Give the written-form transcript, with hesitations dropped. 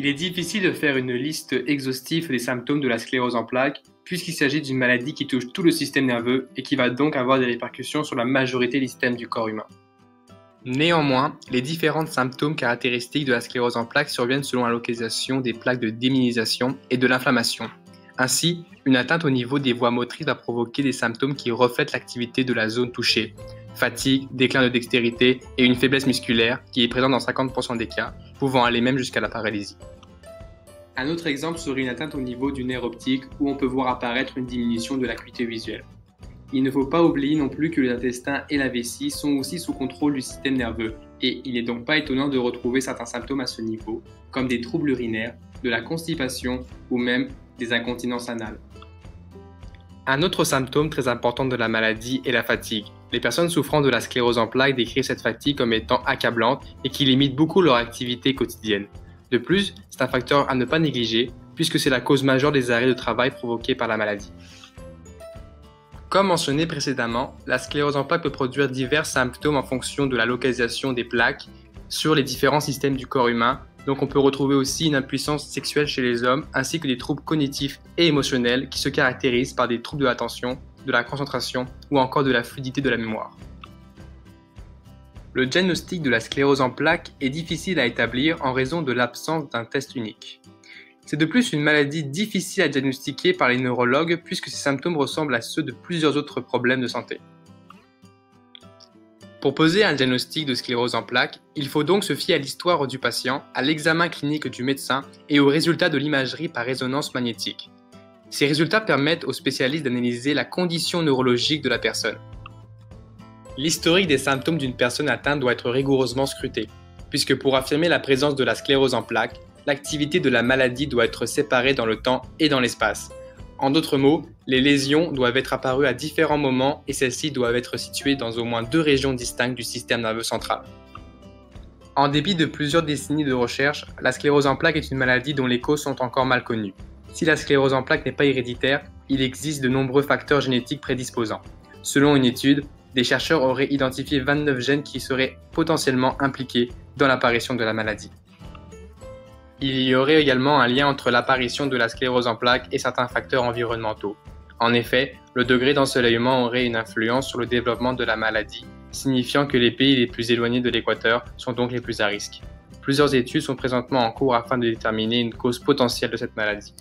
Il est difficile de faire une liste exhaustive des symptômes de la sclérose en plaques, puisqu'il s'agit d'une maladie qui touche tout le système nerveux et qui va donc avoir des répercussions sur la majorité des systèmes du corps humain. Néanmoins, les différents symptômes caractéristiques de la sclérose en plaques surviennent selon la localisation des plaques de démyélisation et de l'inflammation. Ainsi, une atteinte au niveau des voies motrices va provoquer des symptômes qui reflètent l'activité de la zone touchée. Fatigue, déclin de dextérité et une faiblesse musculaire qui est présente dans 50% des cas, pouvant aller même jusqu'à la paralysie. Un autre exemple serait une atteinte au niveau du nerf optique où on peut voir apparaître une diminution de l'acuité visuelle. Il ne faut pas oublier non plus que les intestins et la vessie sont aussi sous contrôle du système nerveux et il n'est donc pas étonnant de retrouver certains symptômes à ce niveau, comme des troubles urinaires, de la constipation ou même des incontinences anales. Un autre symptôme très important de la maladie est la fatigue. Les personnes souffrant de la sclérose en plaques décrivent cette fatigue comme étant accablante et qui limite beaucoup leur activité quotidienne. De plus, c'est un facteur à ne pas négliger puisque c'est la cause majeure des arrêts de travail provoqués par la maladie. Comme mentionné précédemment, la sclérose en plaques peut produire divers symptômes en fonction de la localisation des plaques sur les différents systèmes du corps humain. Donc on peut retrouver aussi une impuissance sexuelle chez les hommes ainsi que des troubles cognitifs et émotionnels qui se caractérisent par des troubles de l'attention, de la concentration ou encore de la fluidité de la mémoire. Le diagnostic de la sclérose en plaques est difficile à établir en raison de l'absence d'un test unique. C'est de plus une maladie difficile à diagnostiquer par les neurologues puisque ses symptômes ressemblent à ceux de plusieurs autres problèmes de santé. Pour poser un diagnostic de sclérose en plaques, il faut donc se fier à l'histoire du patient, à l'examen clinique du médecin et aux résultats de l'imagerie par résonance magnétique. Ces résultats permettent aux spécialistes d'analyser la condition neurologique de la personne. L'historique des symptômes d'une personne atteinte doit être rigoureusement scruté, puisque pour affirmer la présence de la sclérose en plaques, l'activité de la maladie doit être séparée dans le temps et dans l'espace. En d'autres mots, les lésions doivent être apparues à différents moments et celles-ci doivent être situées dans au moins 2 régions distinctes du système nerveux central. En dépit de plusieurs décennies de recherche, la sclérose en plaques est une maladie dont les causes sont encore mal connues. Si la sclérose en plaques n'est pas héréditaire, il existe de nombreux facteurs génétiques prédisposants. Selon une étude, des chercheurs auraient identifié 29 gènes qui seraient potentiellement impliqués dans l'apparition de la maladie. Il y aurait également un lien entre l'apparition de la sclérose en plaques et certains facteurs environnementaux. En effet, le degré d'ensoleillement aurait une influence sur le développement de la maladie, signifiant que les pays les plus éloignés de l'équateur sont donc les plus à risque. Plusieurs études sont présentement en cours afin de déterminer une cause potentielle de cette maladie.